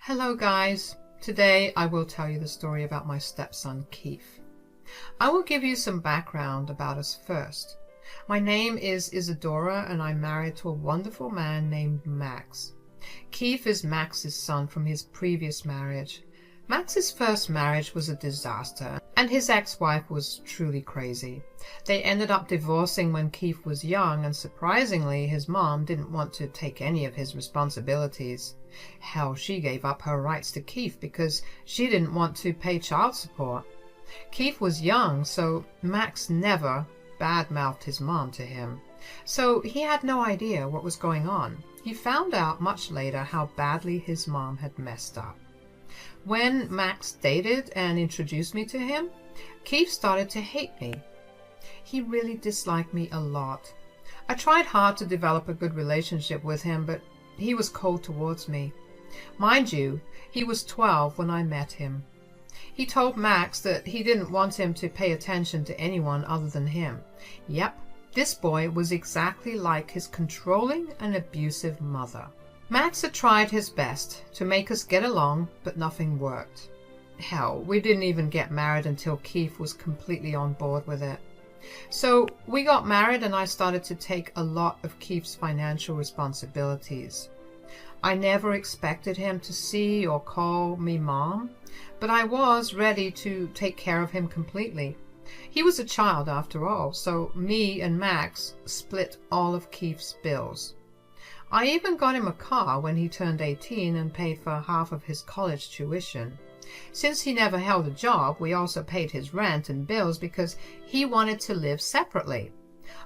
Hello guys, today I will tell you the story about my stepson Keith. I will give you some background about us first. My name is Isadora and I'm married to a wonderful man named Max. Keith is Max's son from his previous marriage. Max's first marriage was a disaster and his ex-wife was truly crazy. They ended up divorcing when Keith was young and surprisingly his mom didn't want to take any of his responsibilities. Hell, she gave up her rights to Keith because she didn't want to pay child support. Keith was young, so Max never badmouthed his mom to him. So he had no idea what was going on. He found out much later how badly his mom had messed up. When Max dated and introduced me to him, Keith started to hate me. He really disliked me a lot. I tried hard to develop a good relationship with him, but he was cold towards me. Mind you, he was 12 when I met him. He told Max that he didn't want him to pay attention to anyone other than him. Yep, this boy was exactly like his controlling and abusive mother. Max had tried his best to make us get along, but nothing worked. Hell, we didn't even get married until Keith was completely on board with it. So we got married and I started to take a lot of Keith's financial responsibilities. I never expected him to see or call me mom, but I was ready to take care of him completely. He was a child after all, so me and Max split all of Keith's bills. I even got him a car when he turned 18 and paid for half of his college tuition. Since he never held a job, we also paid his rent and bills because he wanted to live separately.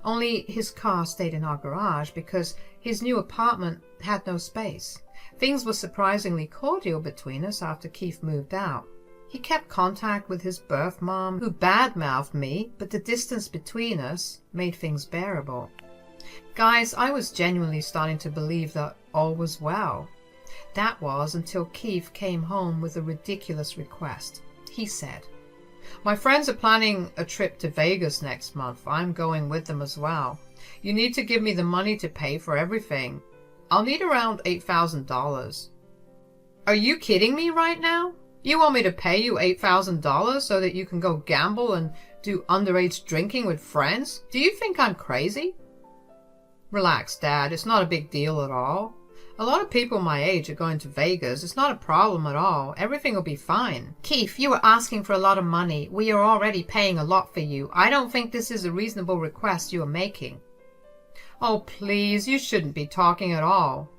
Only his car stayed in our garage because his new apartment had no space. Things were surprisingly cordial between us after Keith moved out. He kept contact with his birth mom, who badmouthed me, but the distance between us made things bearable. Guys, I was genuinely starting to believe that all was well. That was until Keith came home with a ridiculous request. He said, "My friends are planning a trip to Vegas next month. I'm going with them as well. You need to give me the money to pay for everything. I'll need around $8,000. Are you kidding me right now? You want me to pay you $8,000 so that you can go gamble and do underage drinking with friends? Do you think I'm crazy?" "Relax, Dad. It's not a big deal at all. A lot of people my age are going to Vegas. It's not a problem at all. Everything will be fine." "Keith, you are asking for a lot of money. We are already paying a lot for you. I don't think this is a reasonable request you are making." "Oh, please, you shouldn't be talking at all.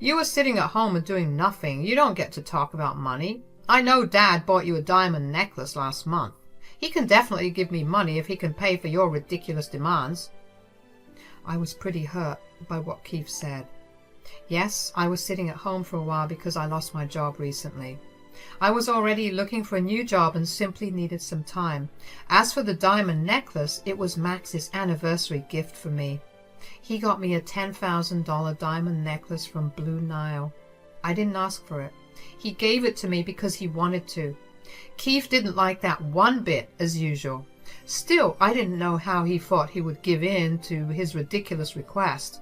You were sitting at home and doing nothing. You don't get to talk about money. I know Dad bought you a diamond necklace last month. He can definitely give me money if he can pay for your ridiculous demands." I was pretty hurt by what Keith said. Yes, I was sitting at home for a while because I lost my job recently. I was already looking for a new job and simply needed some time. As for the diamond necklace, it was Max's anniversary gift for me. He got me a $10,000 diamond necklace from Blue Nile. I didn't ask for it. He gave it to me because he wanted to. Keith didn't like that one bit, as usual. Still, I didn't know how he thought he would give in to his ridiculous request.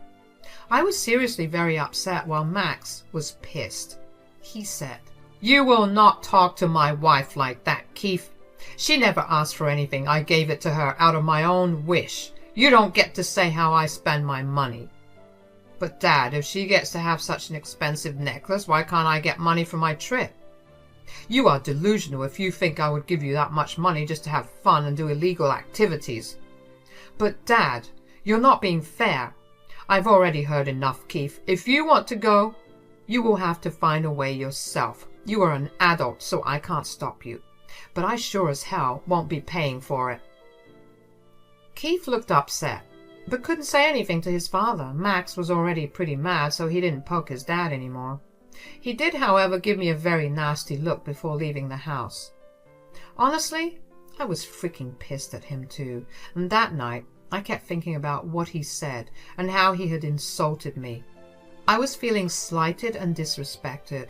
I was seriously very upset while Max was pissed. He said, "You will not talk to my wife like that, Keith. She never asked for anything. I gave it to her out of my own wish. You don't get to say how I spend my money." "But Dad, if she gets to have such an expensive necklace, why can't I get money for my trip?" "You are delusional if you think I would give you that much money just to have fun and do illegal activities." "But Dad, you're not being fair. I've already heard enough, Keith. If you want to go, you will have to find a way yourself. You are an adult, so I can't stop you. But I sure as hell won't be paying for it." Keith looked upset, but couldn't say anything to his father. Max was already pretty mad, so he didn't poke his dad anymore. He did, however, give me a very nasty look before leaving the house. Honestly, I was freaking pissed at him too, and that night I kept thinking about what he said and how he had insulted me. I was feeling slighted and disrespected.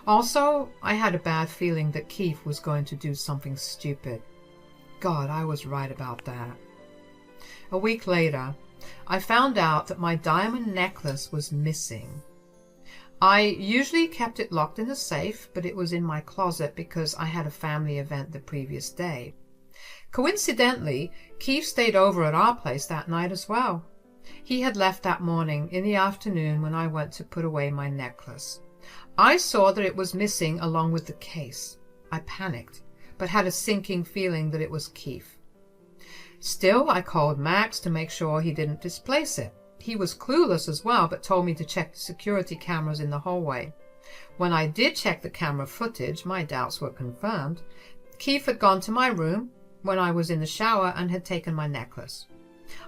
Also, I had a bad feeling that Keith was going to do something stupid. God, I was right about that. A week later, I found out that my diamond necklace was missing. I usually kept it locked in the safe, but it was in my closet because I had a family event the previous day. Coincidentally, Keith stayed over at our place that night as well. He had left that morning in the afternoon when I went to put away my necklace. I saw that it was missing along with the case. I panicked, but had a sinking feeling that it was Keith. Still, I called Max to make sure he didn't displace it. He was clueless as well, but told me to check the security cameras in the hallway. When I did check the camera footage, my doubts were confirmed. Keith had gone to my room when I was in the shower and had taken my necklace.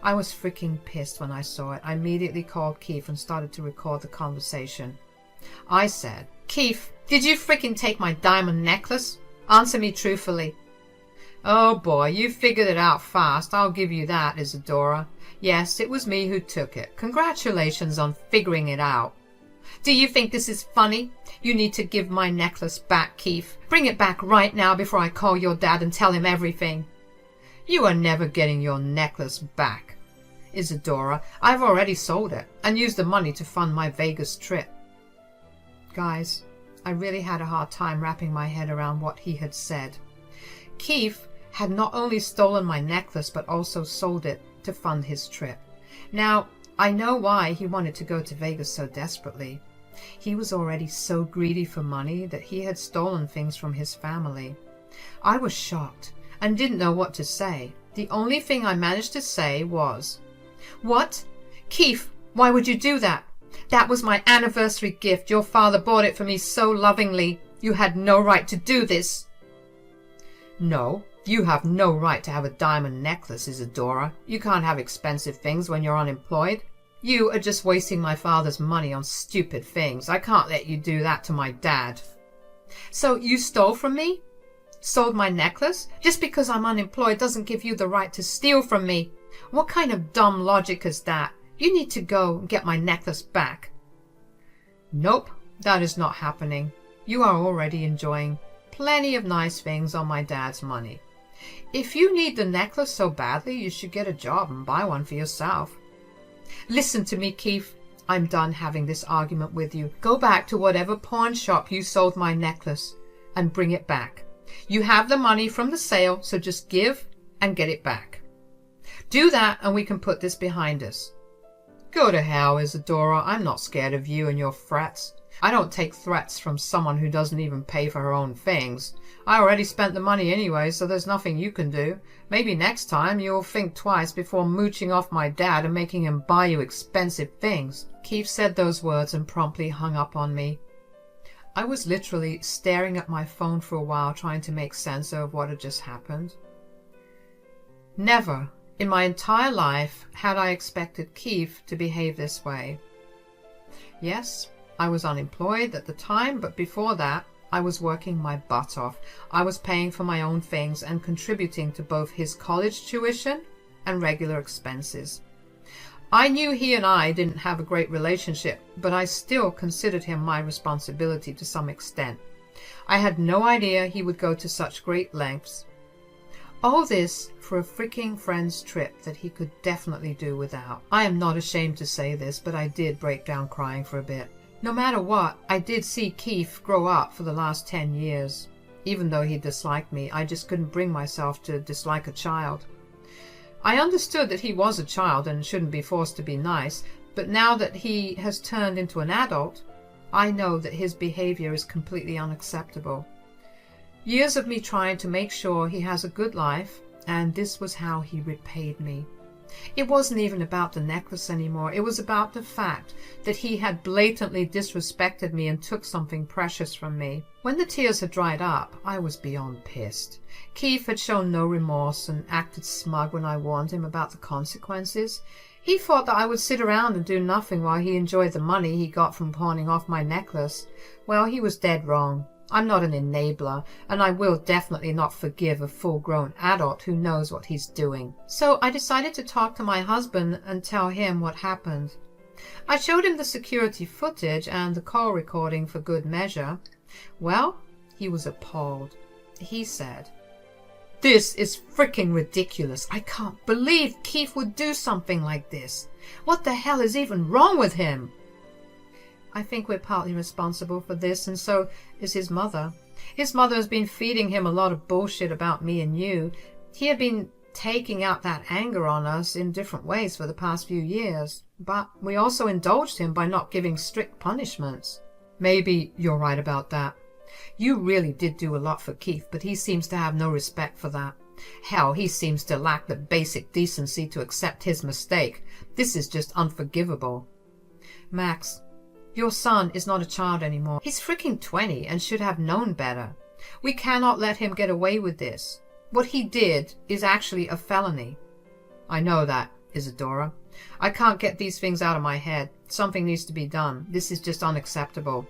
I was freaking pissed when I saw it. I immediately called Keith and started to record the conversation. I said, "Keith, did you freaking take my diamond necklace? Answer me truthfully." "Oh boy, you figured it out fast, I'll give you that, Isadora. Yes, it was me who took it. Congratulations on figuring it out." "Do you think this is funny? You need to give my necklace back, Keith. Bring it back right now before I call your dad and tell him everything." "You are never getting your necklace back, Isadora. I've already sold it and used the money to fund my Vegas trip." Guys, I really had a hard time wrapping my head around what he had said. Keith had not only stolen my necklace but also sold it to fund his trip. Now, I know why he wanted to go to Vegas so desperately. He was already so greedy for money that he had stolen things from his family. I was shocked and didn't know what to say. The only thing I managed to say was, "What? Keith, why would you do that? That was my anniversary gift. Your father bought it for me so lovingly. You had no right to do this." "No, you have no right to have a diamond necklace, Isadora. You can't have expensive things when you're unemployed. You are just wasting my father's money on stupid things. I can't let you do that to my dad." "So you stole from me? Sold my necklace? Just because I'm unemployed doesn't give you the right to steal from me. What kind of dumb logic is that? You need to go and get my necklace back." "Nope, that is not happening. You are already enjoying plenty of nice things on my dad's money. If you need the necklace so badly, you should get a job and buy one for yourself." "Listen to me, Keith. I'm done having this argument with you. Go back to whatever pawn shop you sold my necklace and bring it back. You have the money from the sale, so just give and get it back. Do that and we can put this behind us." "Go to hell, Isadora. I'm not scared of you and your threats. I don't take threats from someone who doesn't even pay for her own things. I already spent the money anyway, so there's nothing you can do. Maybe next time you'll think twice before mooching off my dad and making him buy you expensive things." Keith said those words and promptly hung up on me. I was literally staring at my phone for a while trying to make sense of what had just happened. Never in my entire life had I expected Keith to behave this way. Yes, I was unemployed at the time, but before that, I was working my butt off. I was paying for my own things and contributing to both his college tuition and regular expenses. I knew he and I didn't have a great relationship, but I still considered him my responsibility to some extent. I had no idea he would go to such great lengths. All this for a freaking friend's trip that he could definitely do without. I am not ashamed to say this, but I did break down crying for a bit. No matter what, I did see Keith grow up for the last 10 years. Even though he disliked me, I just couldn't bring myself to dislike a child. I understood that he was a child and shouldn't be forced to be nice, but now that he has turned into an adult, I know that his behavior is completely unacceptable. Years of me trying to make sure he has a good life, and this was how he repaid me. It wasn't even about the necklace anymore. It was about the fact that he had blatantly disrespected me and took something precious from me. When the tears had dried up, I was beyond pissed. Keith had shown no remorse and acted smug when I warned him about the consequences. He thought that I would sit around and do nothing while he enjoyed the money he got from pawning off my necklace. Well, he was dead wrong. I'm not an enabler, and I will definitely not forgive a full-grown adult who knows what he's doing. So I decided to talk to my husband and tell him what happened. I showed him the security footage and the call recording for good measure. Well, he was appalled. He said, "This is freaking ridiculous. I can't believe Keith would do something like this. What the hell is even wrong with him?" I think we're partly responsible for this, and so is his mother. His mother has been feeding him a lot of bullshit about me and you. He had been taking out that anger on us in different ways for the past few years, but we also indulged him by not giving strict punishments. Maybe you're right about that. You really did do a lot for Keith, but he seems to have no respect for that. Hell, he seems to lack the basic decency to accept his mistake. This is just unforgivable. Max, your son is not a child anymore. He's freaking 20 and should have known better. We cannot let him get away with this. What he did is actually a felony. I know that, Isadora. I can't get these things out of my head. Something needs to be done. This is just unacceptable.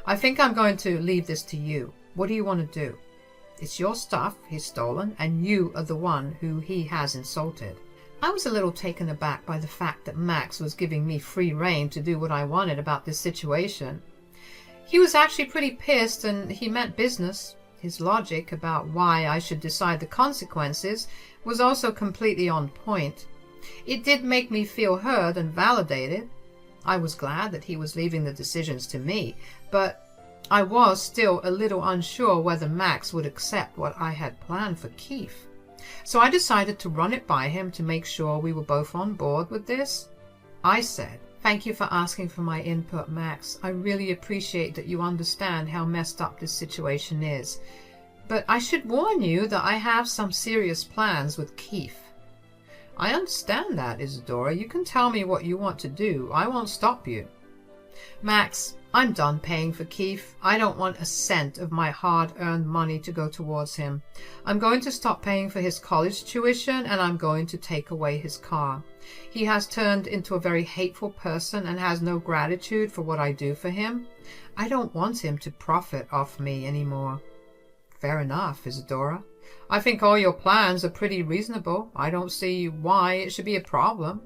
I think I'm going to leave this to you. What do you want to do? It's your stuff he's stolen, and you are the one who he has insulted. I was a little taken aback by the fact that Max was giving me free rein to do what I wanted about this situation. He was actually pretty pissed, and he meant business. His logic about why I should decide the consequences was also completely on point. It did make me feel heard and validated. I was glad that he was leaving the decisions to me, but I was still a little unsure whether Max would accept what I had planned for Keith. So I decided to run it by him to make sure we were both on board with this. I said, "Thank you for asking for my input, Max. I really appreciate that you understand how messed up this situation is. But I should warn you that I have some serious plans with Keith." "I understand that, Isadora. You can tell me what you want to do. I won't stop you." "Max, I'm done paying for Keith. I don't want a cent of my hard-earned money to go towards him. I'm going to stop paying for his college tuition, and I'm going to take away his car. He has turned into a very hateful person and has no gratitude for what I do for him. I don't want him to profit off me anymore." "Fair enough, Isadora. I think all your plans are pretty reasonable. I don't see why it should be a problem."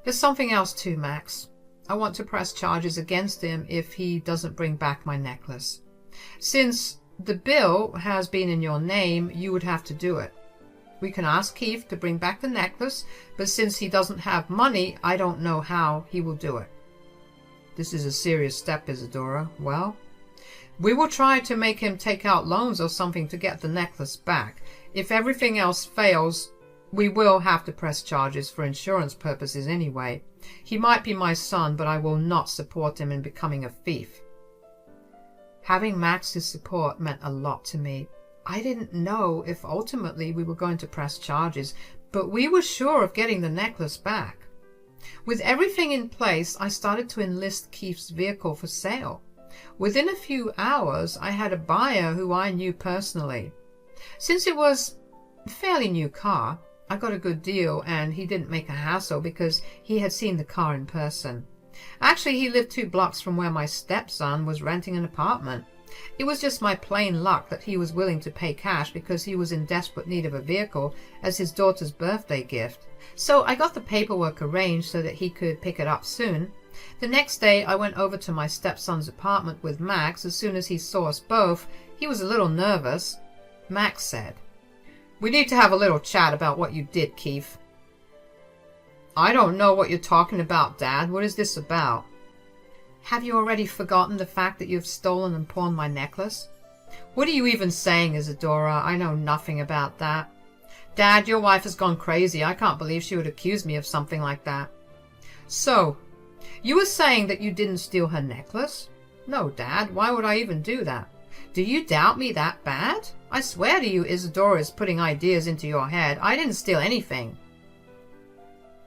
"There's something else too, Max. I want to press charges against him if he doesn't bring back my necklace. Since the bill has been in your name, you would have to do it. We can ask Keith to bring back the necklace, but since he doesn't have money, I don't know how he will do it." "This is a serious step, Isadora. Well, we will try to make him take out loans or something to get the necklace back. If everything else fails, we will have to press charges for insurance purposes anyway. He might be my son, but I will not support him in becoming a thief." Having Max's support meant a lot to me. I didn't know if ultimately we were going to press charges, but we were sure of getting the necklace back. With everything in place, I started to enlist Keith's vehicle for sale. Within a few hours, I had a buyer who I knew personally. Since it was a fairly new car, I got a good deal, and he didn't make a hassle because he had seen the car in person. Actually, he lived 2 blocks from where my stepson was renting an apartment. It was just my plain luck that he was willing to pay cash because he was in desperate need of a vehicle as his daughter's birthday gift. So I got the paperwork arranged so that he could pick it up soon. The next day, I went over to my stepson's apartment with Max. As soon as he saw us both, he was a little nervous. Max said, "We need to have a little chat about what you did, Keith." "I don't know what you're talking about, Dad. What is this about?" "Have you already forgotten the fact that you've stolen and pawned my necklace?" "What are you even saying, Isadora? I know nothing about that." "Dad, your wife has gone crazy. I can't believe she would accuse me of something like that." "So, you were saying that you didn't steal her necklace?" "No, Dad. Why would I even do that?" "Do you doubt me that bad? I swear to you, Isadora is putting ideas into your head. I didn't steal anything."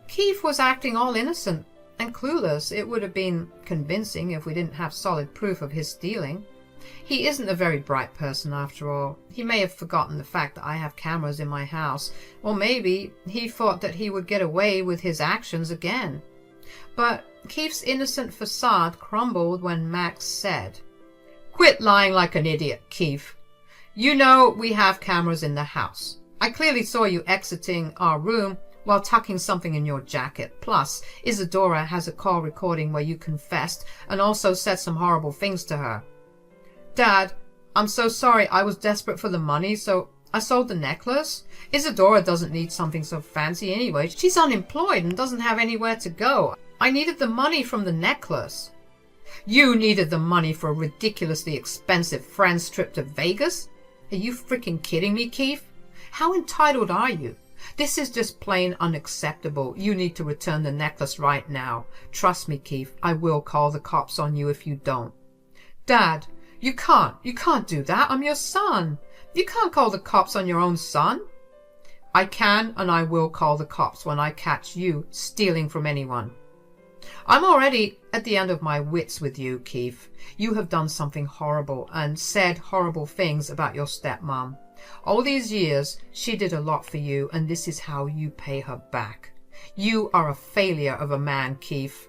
Keith was acting all innocent and clueless. It would have been convincing if we didn't have solid proof of his stealing. He isn't a very bright person after all. He may have forgotten the fact that I have cameras in my house, or maybe he thought that he would get away with his actions again. But Keith's innocent facade crumbled when Max said, "Quit lying like an idiot, Keith. You know we have cameras in the house. I clearly saw you exiting our room while tucking something in your jacket. Plus, Isadora has a call recording where you confessed and also said some horrible things to her." "Dad, I'm so sorry. I was desperate for the money, so I sold the necklace. Isadora doesn't need something so fancy anyway. She's unemployed and doesn't have anywhere to go. I needed the money from the necklace." You needed the money for a ridiculously expensive friend's trip to Vegas? Are you freaking kidding me, Keith? How entitled are you? This is just plain unacceptable. You need to return the necklace right now. Trust me, Keith, I will call the cops on you if you don't. Dad, you can't do that. I'm your son. You can't call the cops on your own son. I can and I will call the cops when I catch you stealing from anyone. I'm already at the end of my wits with you, Keith. You have done something horrible and said horrible things about your stepmom. All these years, she did a lot for you, and this is how you pay her back. You are a failure of a man, Keith.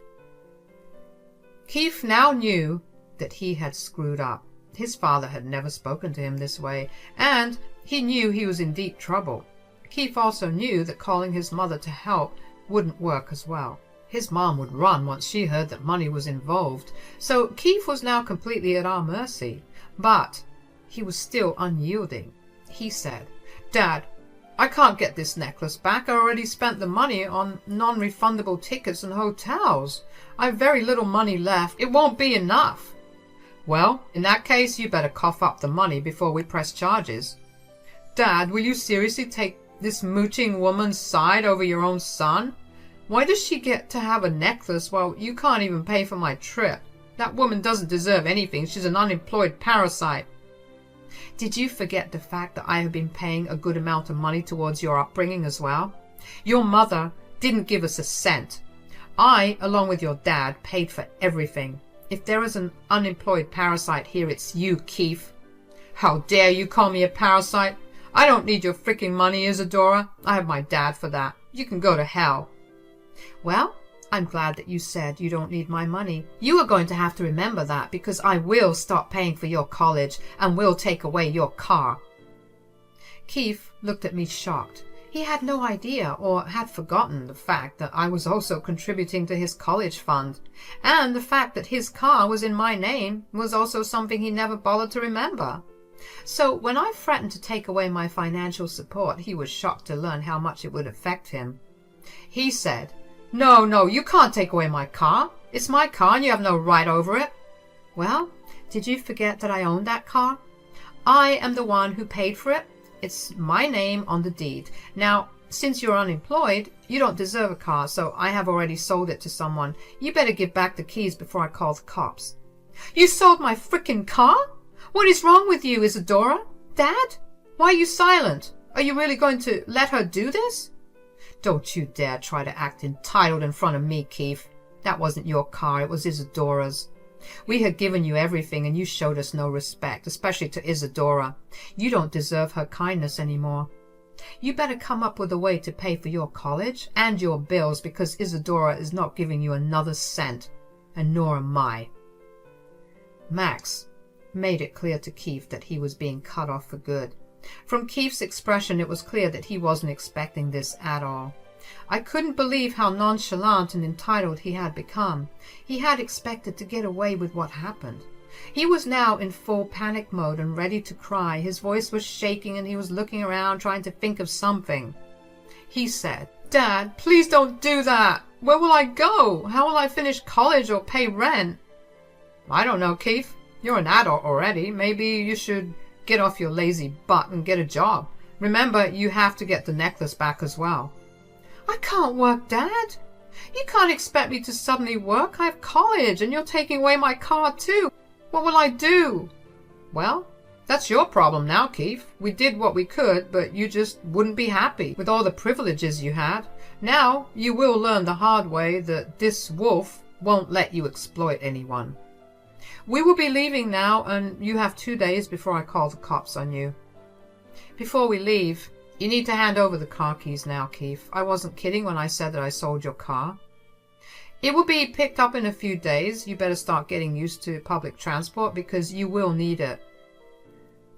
Keith now knew that he had screwed up. His father had never spoken to him this way, and he knew he was in deep trouble. Keith also knew that calling his mother to help wouldn't work as well. His mom would run once she heard that money was involved, so Keith was now completely at our mercy. But he was still unyielding. He said, Dad, I can't get this necklace back. I already spent the money on non-refundable tickets and hotels. I have very little money left. It won't be enough. Well, in that case, you better cough up the money before we press charges. Dad, will you seriously take this mooching woman's side over your own son? Why does she get to have a necklace while you can't even pay for my trip? That woman doesn't deserve anything. She's an unemployed parasite. Did you forget the fact that I have been paying a good amount of money towards your upbringing as well? Your mother didn't give us a cent. I, along with your dad, paid for everything. If there is an unemployed parasite here, it's you, Keith. How dare you call me a parasite? I don't need your freaking money, Isadora. I have my dad for that. You can go to hell. Well, I'm glad that you said you don't need my money. You are going to have to remember that, because I will stop paying for your college and will take away your car. Keith looked at me shocked. He had no idea or had forgotten the fact that I was also contributing to his college fund, and the fact that his car was in my name was also something he never bothered to remember. So when I threatened to take away my financial support, he was shocked to learn how much it would affect him. He said, No, you can't take away my car. It's my car and you have no right over it. Well, did you forget that I own that car? I am the one who paid for it. It's my name on the deed. Now, since you're unemployed, you don't deserve a car, so I have already sold it to someone. You better give back the keys before I call the cops. You sold my frickin' car? What is wrong with you, Isadora? Dad? Why are you silent? Are you really going to let her do this? Don't you dare try to act entitled in front of me, Keith. That wasn't your car, it was Isadora's. We had given you everything and you showed us no respect, especially to Isadora. You don't deserve her kindness anymore. You better come up with a way to pay for your college and your bills, because Isadora is not giving you another cent, and nor am I. Max made it clear to Keith that he was being cut off for good. From Keith's expression, it was clear that he wasn't expecting this at all. I couldn't believe how nonchalant and entitled he had become. He had expected to get away with what happened. He was now in full panic mode and ready to cry. His voice was shaking and he was looking around trying to think of something. He said, Dad, please don't do that. Where will I go? How will I finish college or pay rent? I don't know, Keith. You're an adult already. Maybe you should get off your lazy butt and get a job. Remember, you have to get the necklace back as well. I can't work, Dad. You can't expect me to suddenly work. I have college and you're taking away my car too. What will I do? Well, that's your problem now, Keith. We did what we could, but you just wouldn't be happy with all the privileges you had. Now you will learn the hard way that this wolf won't let you exploit anyone. We will be leaving now, and you have 2 days before I call the cops on you. Before we leave, you need to hand over the car keys now, Keith. I wasn't kidding when I said that I sold your car. It will be picked up in a few days. You better start getting used to public transport because you will need it.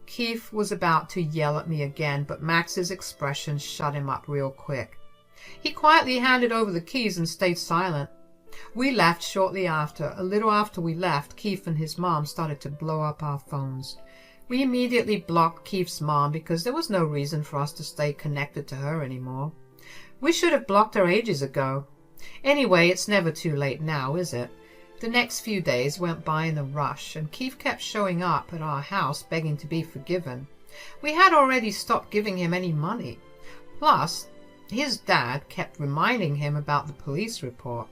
Keith was about to yell at me again, but Max's expression shut him up real quick. He quietly handed over the keys and stayed silent. We left shortly after. A little after we left, Keith and his mom started to blow up our phones. We immediately blocked Keith's mom because there was no reason for us to stay connected to her anymore. We should have blocked her ages ago. Anyway, it's never too late now, is it? The next few days went by in a rush, and Keith kept showing up at our house begging to be forgiven. We had already stopped giving him any money. Plus, his dad kept reminding him about the police report.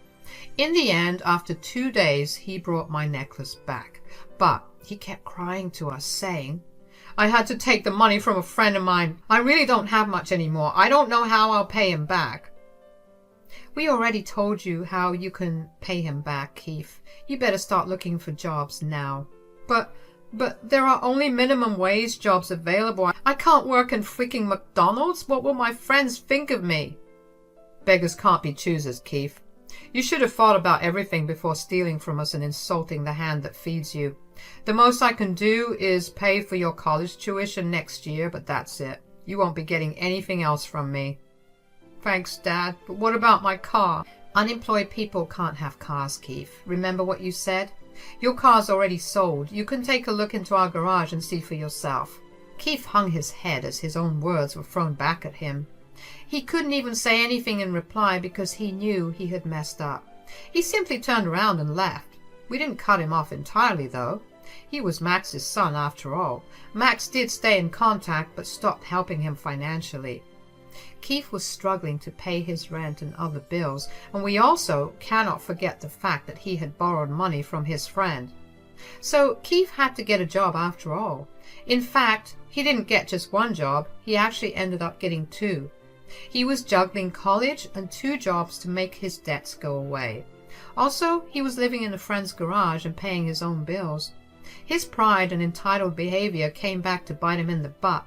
In the end, after 2 days, he brought my necklace back, but he kept crying to us, saying, "I had to take the money from a friend of mine. I really don't have much anymore. I don't know how I'll pay him back." "We already told you how you can pay him back, Keith. You better start looking for jobs now." But there are only minimum wage jobs available. I can't work in freaking McDonald's. What will my friends think of me?" "Beggars can't be choosers, Keith. You should have thought about everything before stealing from us and insulting the hand that feeds you. The most I can do is pay for your college tuition next year, but that's it. You won't be getting anything else from me." "Thanks, Dad, but what about my car?" "Unemployed people can't have cars, Keith. Remember what you said? Your car's already sold. You can take a look into our garage and see for yourself." Keith hung his head as his own words were thrown back at him. He couldn't even say anything in reply because he knew he had messed up. He simply turned around and left. We didn't cut him off entirely, though. He was Max's son, after all. Max did stay in contact, but stopped helping him financially. Keith was struggling to pay his rent and other bills, and we also cannot forget the fact that he had borrowed money from his friend. So Keith had to get a job after all. In fact, he didn't get just one job, he actually ended up getting 2. He was juggling college and 2 jobs to make his debts go away. Also, he was living in a friend's garage and paying his own bills. His pride and entitled behavior came back to bite him in the butt.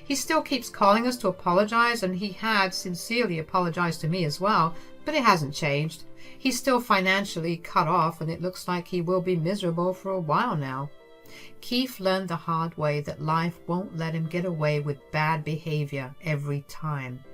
He still keeps calling us to apologize, and he had sincerely apologized to me as well, but it hasn't changed. He's still financially cut off, and it looks like he will be miserable for a while now. Keith learned the hard way that life won't let him get away with bad behavior every time.